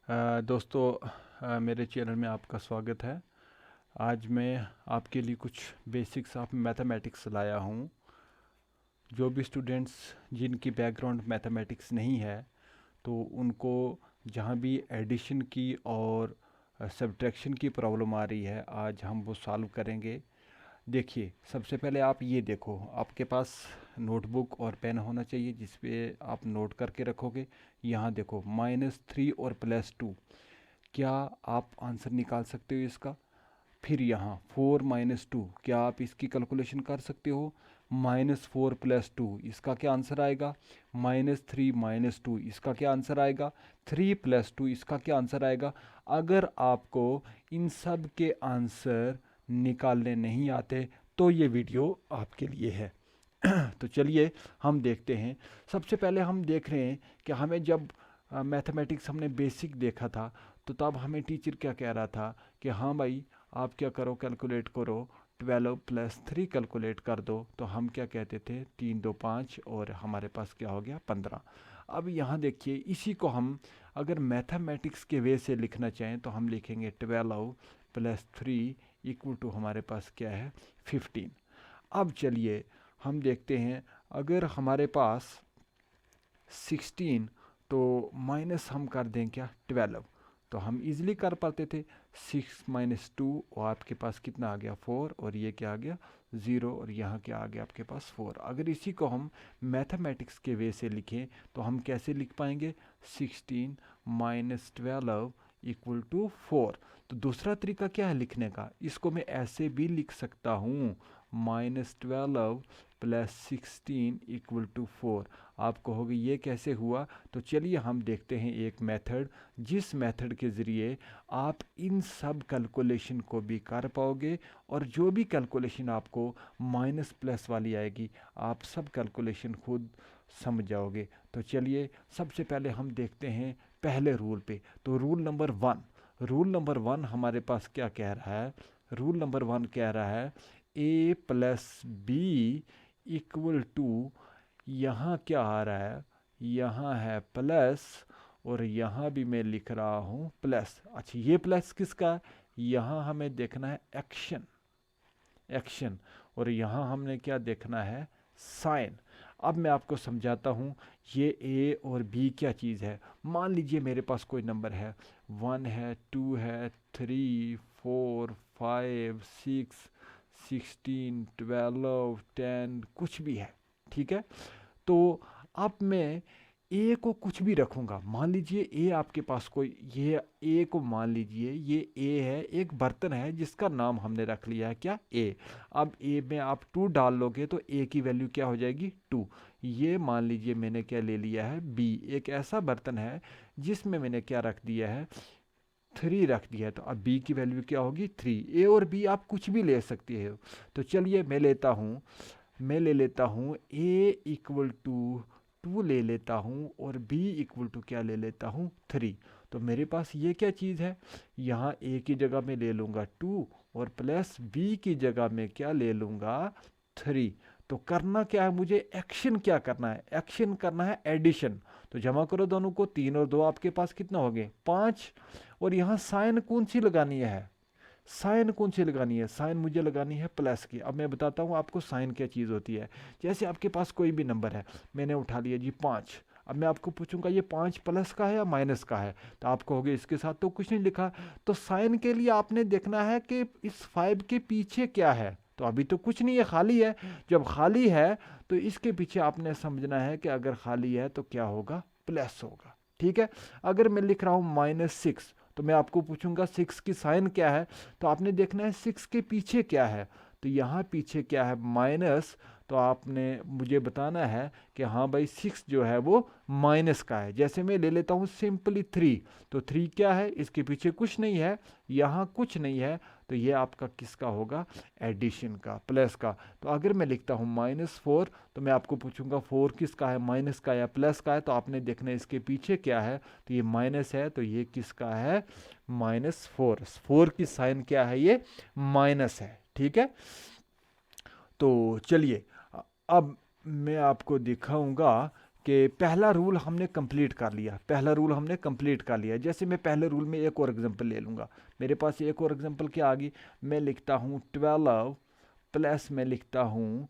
दोस्तों, मेरे चैनल में आपका स्वागत है। आज मैं आपके लिए कुछ बेसिक्स ऑफ मैथमेटिक्स लाया हूँ। जो भी स्टूडेंट्स जिनकी बैकग्राउंड मैथमेटिक्स नहीं है, तो उनको जहाँ भी एडिशन की और सब्ट्रैक्शन की प्रॉब्लम आ रही है, आज हम वो सॉल्व करेंगे। देखिए, सबसे पहले आप ये देखो, आपके पास नोटबुक और पेन होना चाहिए जिस पे आप नोट करके रखोगे। यहाँ देखो, -3 और +2, क्या आप आंसर निकाल सकते हो इसका? फिर यहाँ 4 - 2, क्या आप इसकी कैलकुलेशन कर सकते हो? -4 + 2, इसका क्या आंसर आएगा? -3 - 2, इसका क्या आंसर आएगा? 3 + 2, इसका क्या आंसर आएगा? अगर आपको इन सब के आंसर निकालने नहीं आते तो ये वीडियो आपके लिए है। तो चलिए हम देखते हैं। सबसे पहले हम देख रहे हैं कि हमें जब मैथमेटिक्स हमने बेसिक देखा था, तो तब हमें टीचर क्या कह रहा था कि हाँ भाई, आप क्या करो, कैलकुलेट करो, 12 + 3 कैलकुलेट कर दो। तो हम क्या कहते थे, 3 2 5, और हमारे पास क्या हो गया, 15। अब यहाँ देखिए, इसी को हम अगर मैथमेटिक्स के वे से लिखना चाहें तो हम लिखेंगे 12 + 3 = हमारे पास क्या है, 15। अब चलिए हम देखते हैं, अगर हमारे पास 16, तो माइनस हम कर दें क्या, 12। तो हम इजीली कर पाते थे। 6 - 2, और आपके पास कितना आ गया, 4, और ये क्या आ गया, 0, और यहाँ क्या आ गया आपके पास, 4। अगर इसी को हम मैथमेटिक्स के वे से लिखें तो हम कैसे लिख पाएंगे, 16 - 12 = 4। तो दूसरा तरीका क्या है लिखने का, इसको मैं ऐसे भी लिख सकता हूँ, -12 + 16 = 4। आप कहोगे ये कैसे हुआ? तो चलिए हम देखते हैं एक मेथड, जिस मेथड के ज़रिए आप इन सब कैलकुलेशन को भी कर पाओगे, और जो भी कैलकुलेशन आपको माइनस प्लस वाली आएगी, आप सब कैलकुलेशन खुद समझ जाओगे। तो चलिए सबसे पहले हम देखते हैं पहले रूल पे। तो रूल नंबर 1 हमारे पास क्या कह रहा है? रूल नंबर 1 कह रहा है a + b = यहाँ क्या आ रहा है, यहाँ है प्लस, और यहाँ भी मैं लिख रहा हूँ प्लस। अच्छा, ये प्लस किसका है? यहाँ हमें देखना है एक्शन, एक्शन, और यहाँ हमने क्या देखना है, साइन। अब मैं आपको समझाता हूँ, ये ए और बी क्या चीज़ है। मान लीजिए मेरे पास कोई नंबर है, 1 है, 2 है, 3 4 5 6 16 12 10, कुछ भी है, ठीक है। तो अब मैं ए को कुछ भी रखूंगा। मान लीजिए ए आपके पास कोई, ये ए को मान लीजिए ये ए है, एक बर्तन है जिसका नाम हमने रख लिया है क्या, ए। अब ए में आप 2 डाल लोगे तो ए की वैल्यू क्या हो जाएगी, 2। ये मान लीजिए मैंने क्या ले लिया है, बी, एक ऐसा बर्तन है जिसमें मैंने क्या रख दिया है, 3 रख दिया है। तो अब बी की वैल्यू क्या होगी, 3। ए और बी आप कुछ भी ले सकते हो। तो चलिए मैं ले लेता हूँ ए इक्वल टू 2 ले लेता हूँ, और b इक्वल टू क्या ले लेता हूँ, 3। तो मेरे पास ये क्या चीज़ है, यहाँ a की जगह में ले लूँगा 2, और प्लस b की जगह में क्या ले लूँगा, 3। तो करना क्या है मुझे, एक्शन क्या करना है, एक्शन करना है एडिशन। तो जमा करो दोनों को, 3 और 2 आपके पास कितना हो गए, 5। और यहाँ साइन कौन सी लगानी है, साइन कौन सी लगानी है, साइन मुझे लगानी है प्लस की। अब मैं बताता हूँ आपको साइन क्या चीज़ होती है। जैसे आपके पास कोई भी नंबर है, मैंने उठा लिया जी 5। अब मैं आपको पूछूंगा ये 5 प्लस का है या माइनस का है, तो आप कहोगे इसके साथ तो कुछ नहीं लिखा। तो साइन के लिए आपने देखना है कि इस 5 के पीछे क्या है। तो अभी तो कुछ नहीं है, खाली है। जब खाली है तो इसके पीछे आपने समझना है कि अगर खाली है तो क्या होगा, प्लस होगा, ठीक है। अगर मैं लिख रहा हूँ -6, तो मैं आपको पूछूंगा 6 की साइन क्या है। तो आपने देखना है 6 के पीछे क्या है। तो यहाँ पीछे क्या है, माइनस। तो आपने मुझे बताना है कि हाँ भाई 6 जो है वो माइनस का है। जैसे मैं ले लेता हूँ सिंपली 3, तो 3 क्या है, इसके पीछे कुछ नहीं है, यहाँ कुछ नहीं है। तो ये आपका किसका होगा, एडिशन का, प्लस का। तो अगर मैं लिखता हूँ -4, तो मैं आपको पूछूंगा 4 किसका है, माइनस का या प्लस का है। तो आपने देखना है इसके पीछे क्या है, तो ये माइनस है, तो ये किसका है, -4। 4 की साइन क्या है, ये माइनस है, ठीक है। तो चलिए अब मैं आपको दिखाऊंगा कि पहला रूल हमने कंप्लीट कर लिया, पहला रूल हमने कंप्लीट कर लिया। जैसे मैं पहले रूल में एक और एग्जांपल ले लूँगा, मेरे पास एक और एग्जांपल क्या आ गई, मैं लिखता हूँ 12 प्लस मैं लिखता हूँ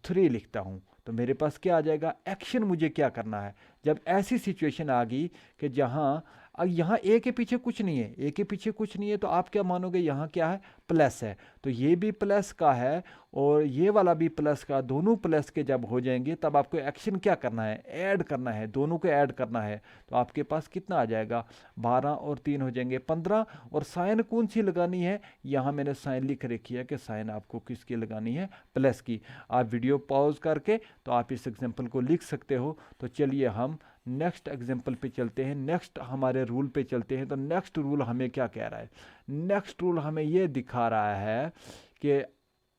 3 लिखता हूँ, तो मेरे पास क्या आ जाएगा, एक्शन मुझे क्या करना है। जब ऐसी सिचुएशन आ गई कि जहाँ अब यहाँ ए के पीछे कुछ नहीं है, ए के पीछे कुछ नहीं है, तो आप क्या मानोगे, यहाँ क्या है, प्लस है, तो ये भी प्लस का है और ये वाला भी प्लस का, दोनों प्लस के जब हो जाएंगे तब आपको एक्शन क्या करना है, ऐड करना है, दोनों को ऐड करना है। तो आपके पास कितना आ जाएगा, 12 और 3 हो जाएंगे 15। और साइन कौन सी लगानी है, यहाँ मैंने साइन लिख रखी है कि साइन आपको किसकी लगानी है, प्लस की। आप वीडियो पॉज करके तो आप इस एग्जाम्पल को लिख सकते हो। तो चलिए हम नेक्स्ट एग्जाम्पल पे चलते हैं, नेक्स्ट हमारे रूल पे चलते हैं। तो नेक्स्ट रूल हमें क्या कह रहा है, नेक्स्ट रूल हमें ये दिखा रहा है कि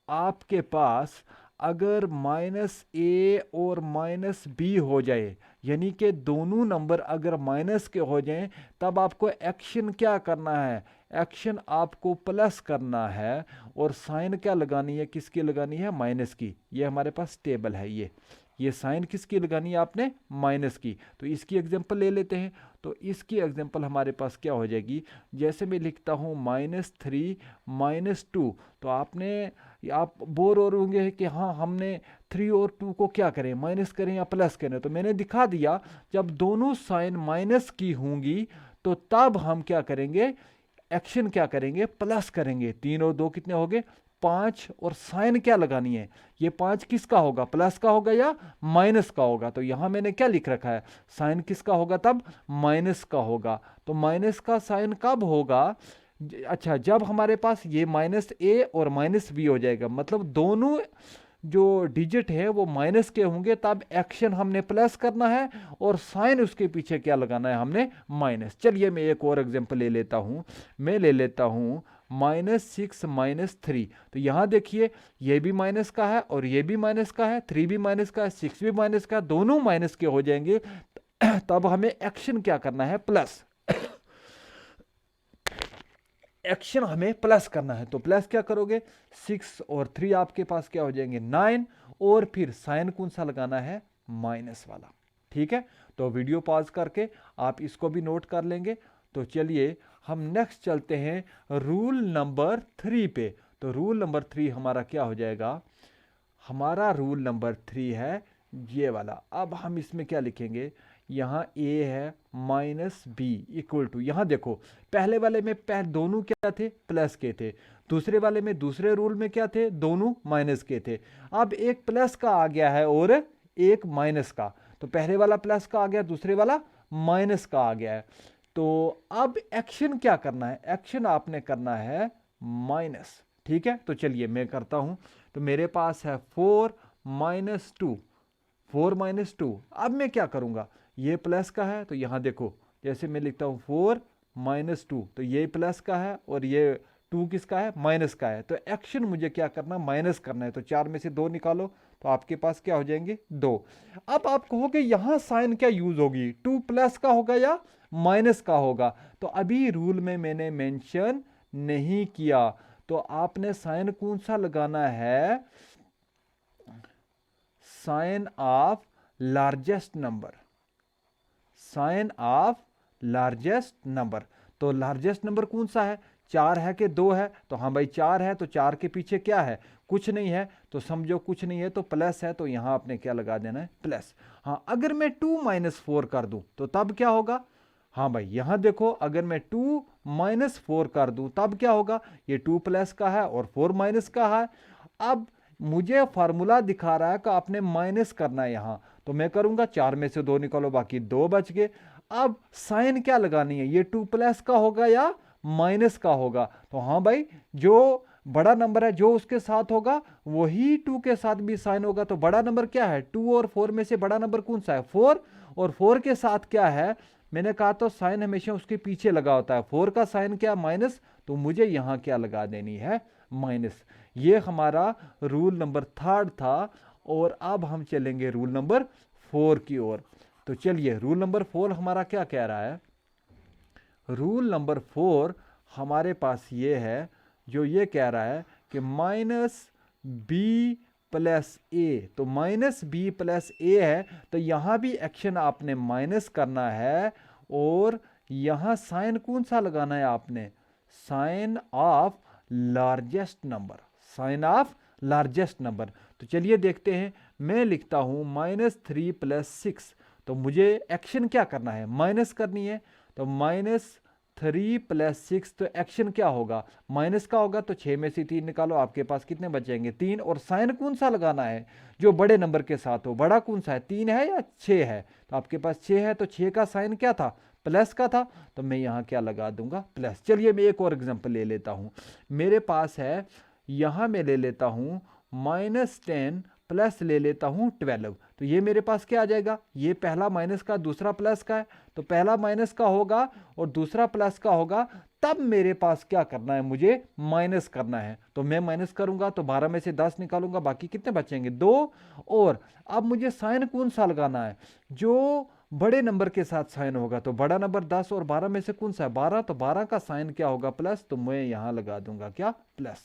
आपके पास अगर माइनस ए और माइनस बी हो जाए, यानी कि दोनों नंबर अगर माइनस के हो जाएं, तब आपको एक्शन क्या करना है, एक्शन आपको प्लस करना है और साइन क्या लगानी है, किसकी लगानी है, माइनस की। ये हमारे पास टेबल है, ये साइन किसकी लगानी है आपने, माइनस की। तो इसकी एग्जांपल ले लेते हैं। तो इसकी एग्जांपल हमारे पास क्या हो जाएगी, जैसे मैं लिखता हूँ -3 -2, तो आप बोर हो होंगे कि हाँ हमने 3 और 2 को क्या करें, माइनस करें या प्लस करें। तो मैंने दिखा दिया, जब दोनों साइन माइनस की होंगी तो तब हम क्या करेंगे, एक्शन क्या करेंगे, प्लस करेंगे। 3 और 2 कितने हो गए, 5, और साइन क्या लगानी है, ये 5 किसका होगा, प्लस का होगा या माइनस का होगा। तो यहां मैंने क्या लिख रखा है, साइन किसका होगा, तब माइनस का होगा। तो माइनस का साइन कब होगा, अच्छा जब हमारे पास ये -a और -b हो जाएगा, मतलब दोनों जो डिजिट है वो माइनस के होंगे, तब एक्शन हमने प्लस करना है और साइन उसके पीछे क्या लगाना है, हमने माइनस। चलिए मैं एक और एग्जांपल ले लेता हूं, मैं ले लेता हूं -6 -3। तो यहां देखिए ये भी माइनस का है और ये भी माइनस का है, 3 भी माइनस का है, 6 भी माइनस का है, दोनों माइनस के हो जाएंगे। तब हमें एक्शन क्या करना है, प्लस। एक्शन हमें प्लस करना है, तो प्लस क्या करोगे, 6 और 3 आपके पास क्या हो जाएंगे, 9, और फिर साइन कौन सा लगाना है, माइनस वाला। ठीक है, तो वीडियो पॉज करके आप इसको भी नोट कर लेंगे। तो चलिए हम नेक्स्ट चलते हैं रूल नंबर 3 पे। तो रूल नंबर 3 हमारा क्या हो जाएगा, हमारा रूल नंबर 3 है ये वाला। अब हम इसमें क्या लिखेंगे, यहाँ a है -b इक्वल टू, यहाँ देखो पहले वाले में दोनों क्या थे, प्लस के थे, दूसरे वाले में दूसरे रूल में क्या थे, दोनों माइनस के थे। अब एक प्लस का आ गया है और एक माइनस का, तो पहले वाला प्लस का आ गया, दूसरे वाला माइनस का आ गया है। तो अब एक्शन क्या करना है, एक्शन आपने करना है माइनस। ठीक है, तो चलिए मैं करता हूं। तो मेरे पास है 4 -2, 4 -2। अब मैं क्या करूंगा, ये प्लस का है तो यहां देखो, जैसे मैं लिखता हूं 4 -2, तो ये प्लस का है और ये 2 किसका है, माइनस का है। तो एक्शन मुझे क्या करना, माइनस करना है। तो 4 में से 2 निकालो, तो आपके पास क्या हो जाएंगे, 2। अब आप कहोगे यहां साइन क्या यूज होगी, 2 प्लस का होगा या माइनस का होगा। तो अभी रूल में मैंने मेंशन नहीं किया, तो आपने साइन कौन सा लगाना है, sign of largest number, sign of largest number. तो लार्जेस्ट नंबर कौन सा है, 4 है कि 2 है, तो हाँ भाई 4 है, तो 4 के पीछे क्या है, कुछ नहीं है, तो समझो कुछ नहीं है तो प्लस है, तो यहां आपने क्या लगा देना है, प्लस। हाँ अगर मैं 2 -4 कर दूं तो तब क्या होगा, हाँ भाई यहां देखो अगर मैं 2 -4 कर दूं तब क्या होगा, ये 2 प्लस का है और 4 माइनस का है। अब मुझे फार्मूला दिखा रहा है कि आपने माइनस करना है यहां, तो मैं करूंगा 4 में से 2 निकालो, बाकी 2 बच गए। अब साइन क्या लगानी है, ये 2 प्लस का होगा या माइनस का होगा। तो हाँ भाई जो बड़ा नंबर है जो उसके साथ होगा वही 2 के साथ भी साइन होगा। तो बड़ा नंबर क्या है, 2 और 4 में से बड़ा नंबर कौन सा है, 4, और 4 के साथ क्या है, मैंने कहा तो साइन हमेशा उसके पीछे लगा होता है, 4 का साइन क्या, माइनस, तो मुझे यहां क्या लगा देनी है, माइनस। ये हमारा रूल नंबर 3 था। और अब हम चलेंगे रूल नंबर 4 की ओर। तो चलिए रूल नंबर 4 हमारा क्या कह रहा है, रूल नंबर 4 हमारे पास ये है जो ये कह रहा है कि -b प्लस ए, तो माइनस बी प्लस ए है, तो यहाँ भी एक्शन आपने माइनस करना है और यहाँ साइन कौन सा लगाना है आपने, sign of largest number, sign of largest number. तो चलिए देखते हैं, मैं लिखता हूँ -3 + 6, तो मुझे एक्शन क्या करना है, माइनस करनी है, तो -3 + 6, तो एक्शन क्या होगा, माइनस का होगा, तो 6 में से 3 निकालो, आपके पास कितने बचेंगे 3, और साइन कौन सा लगाना है जो बड़े नंबर के साथ हो, बड़ा कौन सा है, 3 है या 6 है, तो आपके पास 6 है, तो 6 का साइन क्या था, प्लस का था, तो मैं यहाँ क्या लगा दूंगा, प्लस। चलिए मैं एक और एग्जांपल ले लेता हूँ, मेरे पास है, यहाँ मैं ले लेता हूँ -10 प्लस ले लेता हूँ 12, तो ये मेरे पास क्या आ जाएगा, ये पहला माइनस का दूसरा प्लस का है, तो पहला माइनस का होगा और दूसरा प्लस का होगा, तब मेरे पास क्या करना है, मुझे माइनस करना है, तो मैं माइनस करूंगा, तो 12 में से 10 निकालूंगा, बाकी कितने बचेंगे 2, और अब मुझे साइन कौन सा लगाना है, जो बड़े नंबर के साथ साइन होगा, तो बड़ा नंबर 10 और 12 में से कौन सा है 12, तो 12 का साइन क्या होगा प्लस, तो मैं यहां लगा दूंगा क्या, प्लस।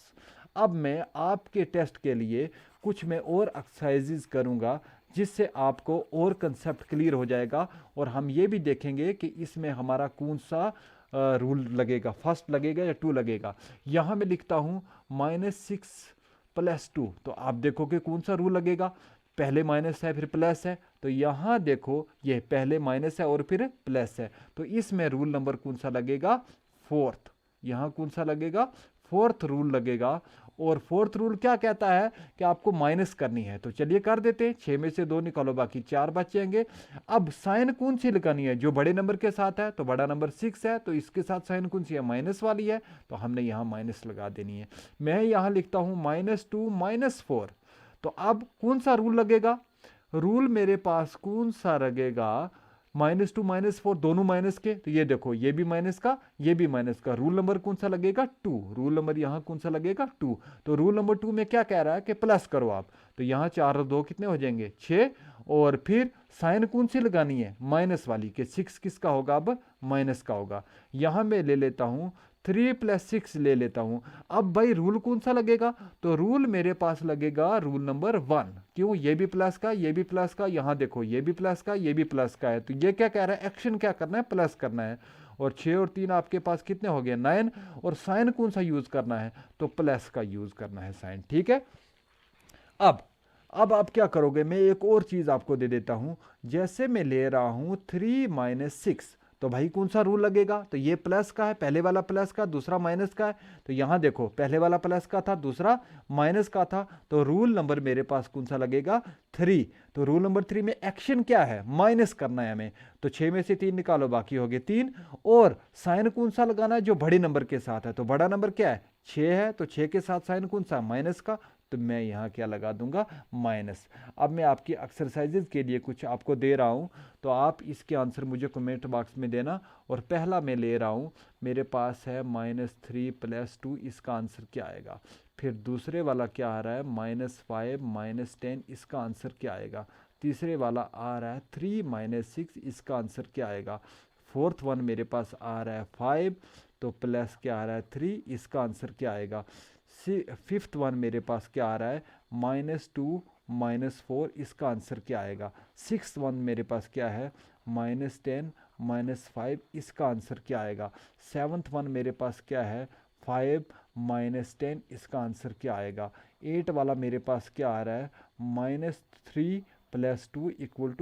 अब मैं आपके टेस्ट के लिए कुछ मैं और एक्सरसाइजेज करूंगा जिससे आपको और कंसेप्ट क्लियर हो जाएगा, और हम ये भी देखेंगे कि इसमें हमारा कौन सा रूल लगेगा, फर्स्ट लगेगा या 2 लगेगा। यहां मैं लिखता हूं -6 + 2, तो आप देखोगे कौन सा रूल लगेगा, पहले माइनस है फिर प्लस है, तो यहां देखो ये पहले माइनस है और फिर प्लस है, तो इसमें रूल नंबर कौन सा लगेगा, फोर्थ, यहां कौन सा लगेगा, फोर्थ रूल लगेगा। और फोर्थ रूल क्या कहता है कि आपको माइनस करनी है, तो चलिए कर देते हैं, 6 में से 2 निकालो, बाकी 4 बचेंगे। अब साइन कौन सी लगानी है, जो बड़े नंबर के साथ है, तो बड़ा नंबर 6 है, तो इसके साथ साइन कौन सी है, माइनस वाली है, तो हमने यहाँ माइनस लगा देनी है। मैं यहाँ लिखता हूँ -2 - 4, तो अब कौन सा रूल लगेगा, रूल मेरे पास कौन सा लगेगा, -2 - 4 दोनों माइनस के, तो ये देखो ये भी माइनस का ये भी माइनस का, रूल नंबर कौन सा लगेगा 2, रूल नंबर यहाँ कौन सा लगेगा 2, तो रूल नंबर 2 में क्या कह रहा है कि प्लस करो आप, तो यहाँ 4 और 2 कितने हो जाएंगे 6, और फिर साइन कौन सी लगानी है, माइनस वाली, के 6 किसका होगा, अब माइनस का होगा। यहाँ मैं ले लेता हूँ 3 + 6 ले लेता हूं। अब भाई रूल कौन सा लगेगा, तो रूल मेरे पास लगेगा रूल नंबर 1, क्यों, ये भी प्लस का ये भी प्लस का, यहां देखो ये भी प्लस का ये भी प्लस का है, तो ये क्या कह रहा है, एक्शन क्या करना है, प्लस करना है, और 6 और 3 आपके पास कितने हो गए 9, और साइन कौन सा यूज करना है, तो प्लस का यूज करना है साइन, ठीक है। अब आप क्या करोगे, मैं एक और चीज आपको दे देता हूं, जैसे मैं ले रहा हूं 3 - 6, तो भाई कौन सा रूल लगेगा, तो ये प्लस का है, पहले वाला प्लस का, दूसरा माइनस का है, तो यहां देखो पहले वाला प्लस का था, दूसरा माइनस का था, तो रूल नंबर मेरे पास कौन सा लगेगा 3, तो रूल नंबर 3 में एक्शन क्या है, माइनस करना है हमें, तो 6 में से 3 निकालो, बाकी हो गए 3, और साइन कौन सा लगाना है, जो बड़े नंबर के साथ है, तो बड़ा नंबर क्या है 6 है, तो 6 के साथ साइन कौन सा, माइनस का, तो मैं यहाँ क्या लगा दूंगा माइनस। अब मैं आपकी एक्सरसाइजेज के लिए कुछ आपको दे रहा हूँ, तो आप इसके आंसर मुझे कमेंट बॉक्स में देना। और पहला मैं ले रहा हूँ, मेरे पास है -3 + 2, इसका आंसर क्या आएगा। फिर दूसरे वाला क्या आ रहा है, -5 - 10, इसका आंसर क्या आएगा। तीसरे वाला आ रहा है 3 - 6, इसका आंसर क्या आएगा। फोर्थ वन मेरे पास आ रहा है 5, तो प्लस क्या आ रहा है 3, इसका आंसर क्या आएगा। फिफ्थ वन मेरे पास क्या आ रहा है -2 - 4, इसका आंसर क्या आएगा। सिक्स वन मेरे पास क्या है -10 - 5, इसका आंसर क्या आएगा। सेवन्थ वन मेरे पास क्या है 5 - 10, इसका आंसर क्या आएगा। 8 वाला मेरे पास क्या आ रहा है -3 + 2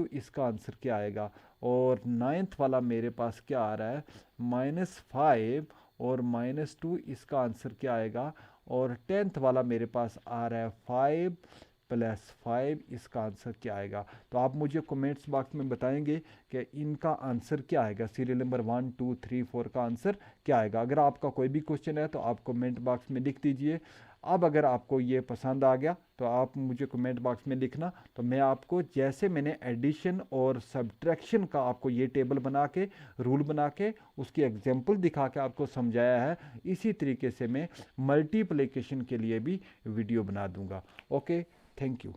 = इसका आंसर क्या आएगा। और 9th वाला मेरे पास क्या आ रहा है -5 और -2, इसका आंसर क्या आएगा। और 10th वाला मेरे पास आ रहा है 5 + 5, इसका आंसर क्या आएगा। तो आप मुझे कमेंट्स बॉक्स में बताएंगे कि इनका आंसर क्या आएगा, सीरियल नंबर 1 2 3 4 का आंसर क्या आएगा। अगर आपका कोई भी क्वेश्चन है तो आप कमेंट बॉक्स में लिख दीजिए। अब अगर आपको ये पसंद आ गया तो आप मुझे कमेंट बॉक्स में लिखना, तो मैं आपको जैसे मैंने एडिशन और सब्ट्रैक्शन का आपको ये टेबल बना के रूल बना के उसकी एग्जांपल दिखा के आपको समझाया है, इसी तरीके से मैं मल्टीप्लिकेशन के लिए भी वीडियो बना दूंगा। Okay, thank you.